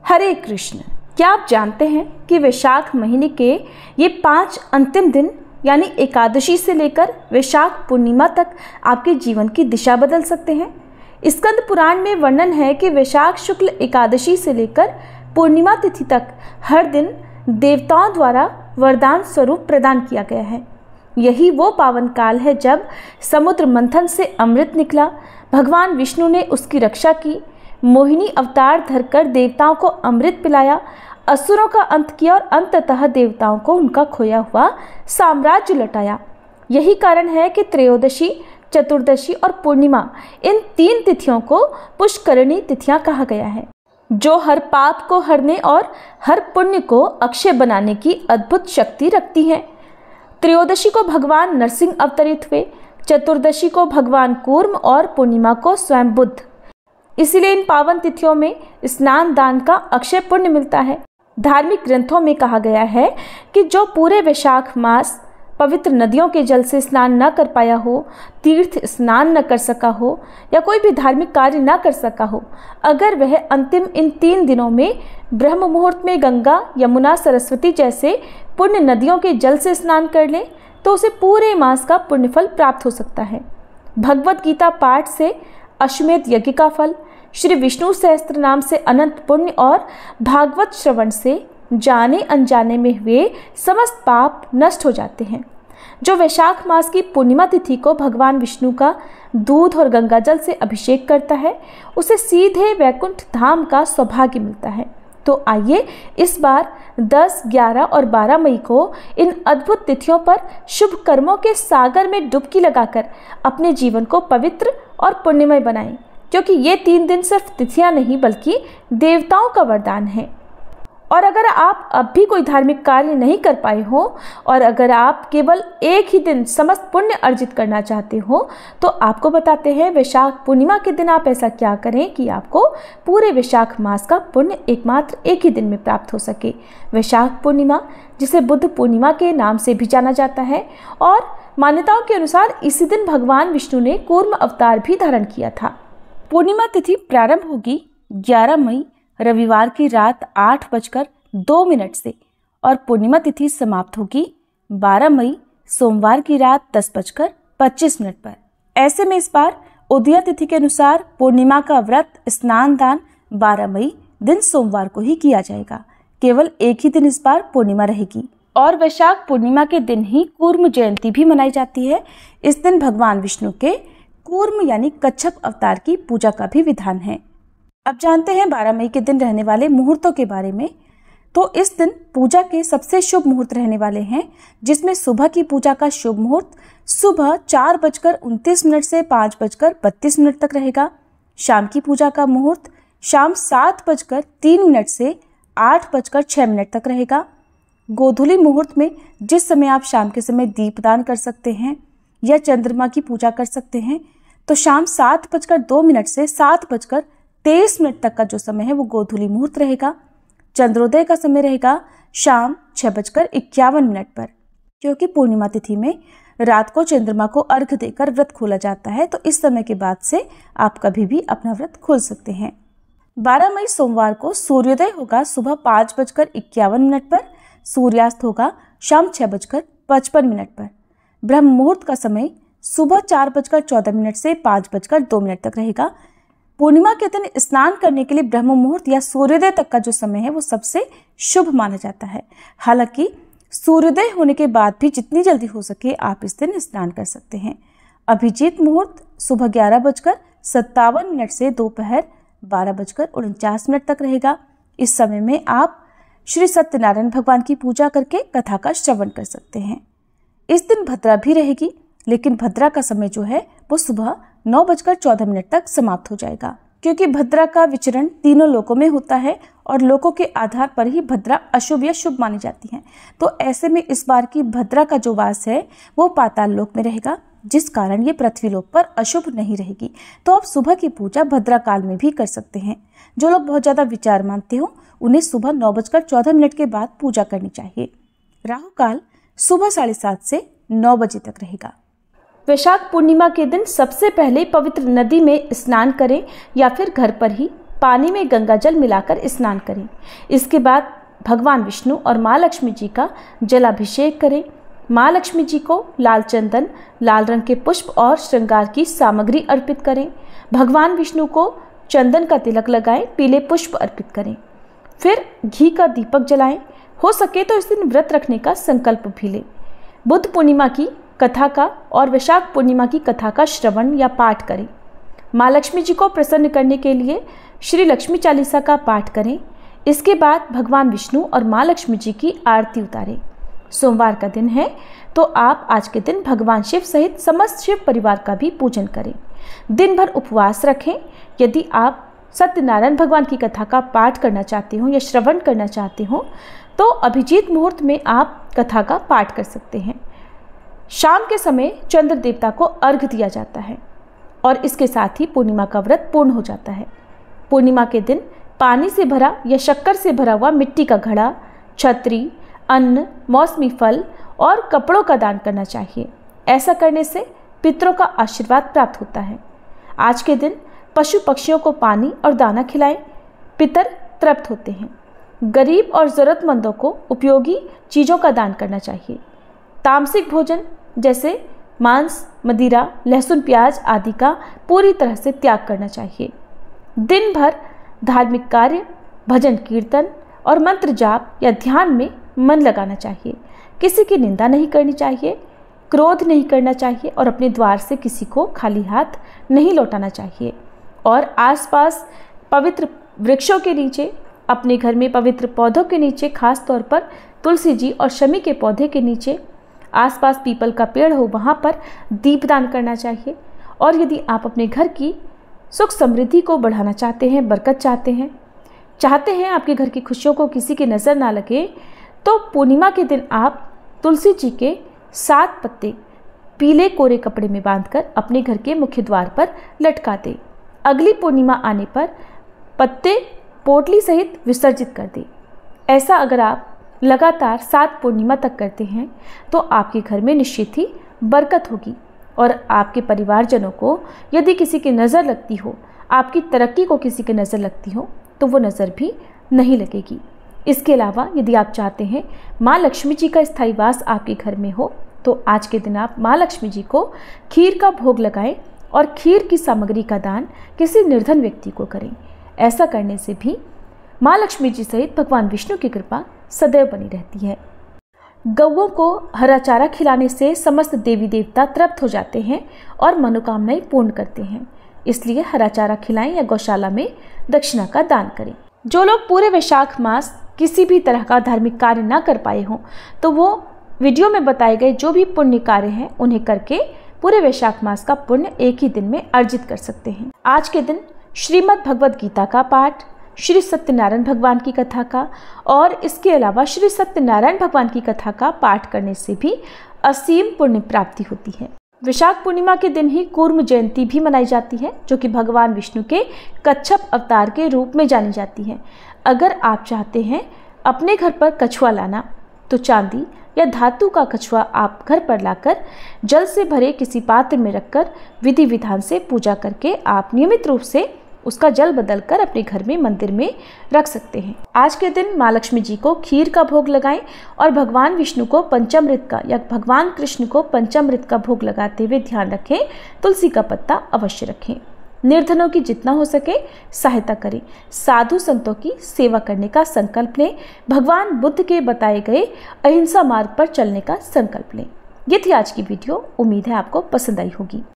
हरे कृष्ण। क्या आप जानते हैं कि वैशाख महीने के ये 5 अंतिम दिन यानी एकादशी से लेकर वैशाख पूर्णिमा तक आपके जीवन की दिशा बदल सकते हैं। स्कंद पुराण में वर्णन है कि वैशाख शुक्ल एकादशी से लेकर पूर्णिमा तिथि तक हर दिन देवताओं द्वारा वरदान स्वरूप प्रदान किया गया है। यही वो पावन काल है जब समुद्र मंथन से अमृत निकला, भगवान विष्णु ने उसकी रक्षा की, मोहिनी अवतार धरकर देवताओं को अमृत पिलाया, असुरों का अंत किया और अंततः देवताओं को उनका खोया हुआ साम्राज्य लौटाया। यही कारण है कि त्रयोदशी, चतुर्दशी और पूर्णिमा इन 3 तिथियों को पुष्करणी तिथियां कहा गया है, जो हर पाप को हरने और हर पुण्य को अक्षय बनाने की अद्भुत शक्ति रखती हैं। त्रयोदशी को भगवान नरसिंह अवतरित हुए, चतुर्दशी को भगवान कूर्म और पूर्णिमा को स्वयं बुद्ध। इसीलिए इन पावन तिथियों में स्नान दान का अक्षय पुण्य मिलता है। धार्मिक ग्रंथों में कहा गया है कि जो पूरे वैशाख मास पवित्र नदियों के जल से स्नान न कर पाया हो, तीर्थ स्नान न कर सका हो या कोई भी धार्मिक कार्य न कर सका हो, अगर वह अंतिम इन 3 दिनों में ब्रह्म मुहूर्त में गंगा, यमुना, सरस्वती जैसे पुण्य नदियों के जल से स्नान कर ले तो उसे पूरे मास का पुण्यफल प्राप्त हो सकता है। भगवत गीता पाठ से अश्वमेध यज्ञ का फल, श्री विष्णु सहस्त्र नाम से अनंत पुण्य और भागवत श्रवण से जाने अनजाने में हुए समस्त पाप नष्ट हो जाते हैं। जो वैशाख मास की पूर्णिमा तिथि को भगवान विष्णु का दूध और गंगा जल से अभिषेक करता है, उसे सीधे वैकुंठ धाम का सौभाग्य मिलता है। तो आइए इस बार 10, 11 और 12 मई को इन अद्भुत तिथियों पर शुभ कर्मों के सागर में डुबकी लगाकर अपने जीवन को पवित्र और पुण्यमय बनाएं, क्योंकि ये 3 दिन सिर्फ तिथियां नहीं बल्कि देवताओं का वरदान है। और अगर आप अब भी कोई धार्मिक कार्य नहीं कर पाए हो और अगर आप केवल एक ही दिन समस्त पुण्य अर्जित करना चाहते हो, तो आपको बताते हैं वैशाख पूर्णिमा के दिन आप ऐसा क्या करें कि आपको पूरे वैशाख मास का पुण्य एकमात्र एक ही दिन में प्राप्त हो सके। वैशाख पूर्णिमा, जिसे बुद्ध पूर्णिमा के नाम से भी जाना जाता है, और मान्यताओं के अनुसार इसी दिन भगवान विष्णु ने कूर्म अवतार भी धारण किया था। पूर्णिमा तिथि प्रारंभ होगी 11 मई रविवार की रात 8:02 से और पूर्णिमा तिथि समाप्त होगी 12 मई सोमवार की रात 10:25 पर। ऐसे में इस बार उदया तिथि के अनुसार पूर्णिमा का व्रत स्नान दान 12 मई दिन सोमवार को ही किया जाएगा। केवल एक ही दिन इस बार पूर्णिमा रहेगी और वैशाख पूर्णिमा के दिन ही कूर्म जयंती भी मनाई जाती है। इस दिन भगवान विष्णु के कूर्म यानी कच्छप अवतार की पूजा का भी विधान है। अब जानते हैं 12 मई के दिन रहने वाले मुहूर्तों के बारे में। तो इस दिन पूजा के सबसे शुभ मुहूर्त रहने वाले हैं, जिसमें सुबह की पूजा का शुभ मुहूर्त सुबह 4:29 से 5:32 तक रहेगा। शाम की पूजा का मुहूर्त शाम 7:03 से 8:06 तक रहेगा। गोधूली मुहूर्त में जिस समय आप शाम के समय दीपदान कर सकते हैं या चंद्रमा की पूजा कर सकते हैं, तो शाम 7:02 से 7:23 तक का जो समय है वो गोधूली मुहूर्त रहेगा। चंद्रोदय का समय रहेगा शाम 6:51 पर, क्योंकि पूर्णिमा तिथि में रात को चंद्रमा को अर्घ देकर व्रत खोला जाता है, तो इस समय के बाद से आप कभी भी अपना व्रत खोल सकते हैं। 12 मई सोमवार को सूर्योदय होगा सुबह 5:51 पर, सूर्यास्त होगा शाम 6:55 पर। ब्रह्म मुहूर्त का समय सुबह 4:14 से 5:02 तक रहेगा। पूर्णिमा के दिन स्नान करने के लिए ब्रह्म मुहूर्त या सूर्योदय तक का जो समय है वो सबसे शुभ माना जाता है। हालांकि सूर्योदय होने के बाद भी जितनी जल्दी हो सके आप इस दिन स्नान कर सकते हैं। अभिजीत मुहूर्त सुबह 11:57 से दोपहर 12:49 तक रहेगा। इस समय में आप श्री सत्यनारायण भगवान की पूजा करके कथा का श्रवण कर सकते हैं। इस दिन भद्रा भी रहेगी, लेकिन भद्रा का समय जो है वो सुबह 9:14 तक समाप्त हो जाएगा, क्योंकि भद्रा का विचरण तीनों लोकों में होता है और लोकों के आधार पर ही भद्रा अशुभ या शुभ मानी जाती है। तो ऐसे में इस बार की भद्रा का जो वास है वो पाताल लोक में रहेगा, जिस कारण ये पृथ्वी लोक पर अशुभ नहीं रहेगी। तो आप सुबह की पूजा भद्रा काल में भी कर सकते हैं। जो लोग बहुत ज़्यादा विचार मानते हो उन्हें सुबह 9:14 के बाद पूजा करनी चाहिए। राहु काल सुबह 7:30 से 9 बजे तक रहेगा। वैशाख पूर्णिमा के दिन सबसे पहले पवित्र नदी में स्नान करें या फिर घर पर ही पानी में गंगा जल मिलाकर स्नान करें। इसके बाद भगवान विष्णु और माँ लक्ष्मी जी का जलाभिषेक करें। माँ लक्ष्मी जी को लाल चंदन, लाल रंग के पुष्प और श्रृंगार की सामग्री अर्पित करें। भगवान विष्णु को चंदन का तिलक लगाएं, पीले पुष्प अर्पित करें। फिर घी का दीपक जलाएं। हो सके तो इस दिन व्रत रखने का संकल्प भी लें। बुद्ध पूर्णिमा की कथा का और वैशाख पूर्णिमा की कथा का श्रवण या पाठ करें। माँ लक्ष्मी जी को प्रसन्न करने के लिए श्री लक्ष्मी चालीसा का पाठ करें। इसके बाद भगवान विष्णु और माँ लक्ष्मी जी की आरती उतारें। सोमवार का दिन है तो आप आज के दिन भगवान शिव सहित समस्त शिव परिवार का भी पूजन करें। दिन भर उपवास रखें। यदि आप सत्यनारायण भगवान की कथा का पाठ करना चाहते हो या श्रवण करना चाहते हो तो अभिजीत मुहूर्त में आप कथा का पाठ कर सकते हैं। शाम के समय चंद्र देवता को अर्घ्य दिया जाता है और इसके साथ ही पूर्णिमा का व्रत पूर्ण हो जाता है। पूर्णिमा के दिन पानी से भरा या शक्कर से भरा हुआ मिट्टी का घड़ा, छतरी, अन्न, मौसमी फल और कपड़ों का दान करना चाहिए। ऐसा करने से पितरों का आशीर्वाद प्राप्त होता है। आज के दिन पशु पक्षियों को पानी और दाना खिलाएं। पितर तृप्त होते हैं। गरीब और ज़रूरतमंदों को उपयोगी चीज़ों का दान करना चाहिए। तामसिक भोजन जैसे मांस, मदिरा, लहसुन, प्याज आदि का पूरी तरह से त्याग करना चाहिए। दिन भर धार्मिक कार्य, भजन कीर्तन और मंत्र जाप या ध्यान में मन लगाना चाहिए। किसी की निंदा नहीं करनी चाहिए, क्रोध नहीं करना चाहिए और अपने द्वार से किसी को खाली हाथ नहीं लौटाना चाहिए। और आसपास पवित्र वृक्षों के नीचे, अपने घर में पवित्र पौधों के नीचे, खास तौर पर तुलसी जी और शमी के पौधे के नीचे, आसपास पीपल का पेड़ हो वहाँ पर दीपदान करना चाहिए। और यदि आप अपने घर की सुख समृद्धि को बढ़ाना चाहते हैं, बरकत चाहते हैं आपके घर की खुशियों को किसी की नज़र ना लगे, तो पूर्णिमा के दिन आप तुलसी जी के 7 पत्ते पीले कोरे कपड़े में बांधकर अपने घर के मुख्य द्वार पर लटका दें। अगली पूर्णिमा आने पर पत्ते पोटली सहित विसर्जित कर दें। ऐसा अगर आप लगातार 7 पूर्णिमा तक करते हैं तो आपके घर में निश्चित ही बरकत होगी और आपके परिवारजनों को यदि किसी की नज़र लगती हो, आपकी तरक्की को किसी की नज़र लगती हो तो वो नज़र भी नहीं लगेगी। इसके अलावा यदि आप चाहते हैं माँ लक्ष्मी जी का स्थायी वास आपके घर में हो तो आज के दिन आप माँ लक्ष्मी जी को खीर का भोग लगाएं और खीर की सामग्री का दान किसी निर्धन व्यक्ति को करें। ऐसा करने से भी माँ लक्ष्मी जी सहित भगवान विष्णु की कृपा सदैव बनी रहती है। गौओं को हरा चारा खिलाने से समस्त देवी देवता तृप्त हो जाते हैं और मनोकामनाएं पूर्ण करते हैं। इसलिए हरा चारा खिलाएं या गौशाला में दक्षिणा का दान करें। जो लोग पूरे वैशाख मास किसी भी तरह का धार्मिक कार्य ना कर पाए हों तो वो वीडियो में बताए गए जो भी पुण्य कार्य हैं उन्हें करके पूरे वैशाख मास का पुण्य एक ही दिन में अर्जित कर सकते हैं। आज के दिन श्रीमद् भगवद गीता का पाठ, श्री सत्यनारायण भगवान की कथा का और इसके अलावा श्री सत्यनारायण भगवान की कथा का पाठ करने से भी असीम पुण्य प्राप्ति होती है। वैशाख पूर्णिमा के दिन ही कूर्म जयंती भी मनाई जाती है जो कि भगवान विष्णु के कच्छप अवतार के रूप में जानी जाती है। अगर आप चाहते हैं अपने घर पर कछुआ लाना तो चांदी या धातु का कछुआ आप घर पर लाकर जल से भरे किसी पात्र में रखकर विधि विधान से पूजा करके आप नियमित रूप से उसका जल बदलकर अपने घर में मंदिर में रख सकते हैं। आज के दिन माँ लक्ष्मी जी को खीर का भोग लगाएं और भगवान विष्णु को पंचामृत का या भगवान कृष्ण को पंचामृत का भोग लगाते हुए ध्यान रखें। तुलसी का पत्ता अवश्य रखें। निर्धनों की जितना हो सके सहायता करें। साधु संतों की सेवा करने का संकल्प लें। भगवान बुद्ध के बताए गए अहिंसा मार्ग पर चलने का संकल्प लें। ये थी आज की वीडियो। उम्मीद है आपको पसंद आई होगी।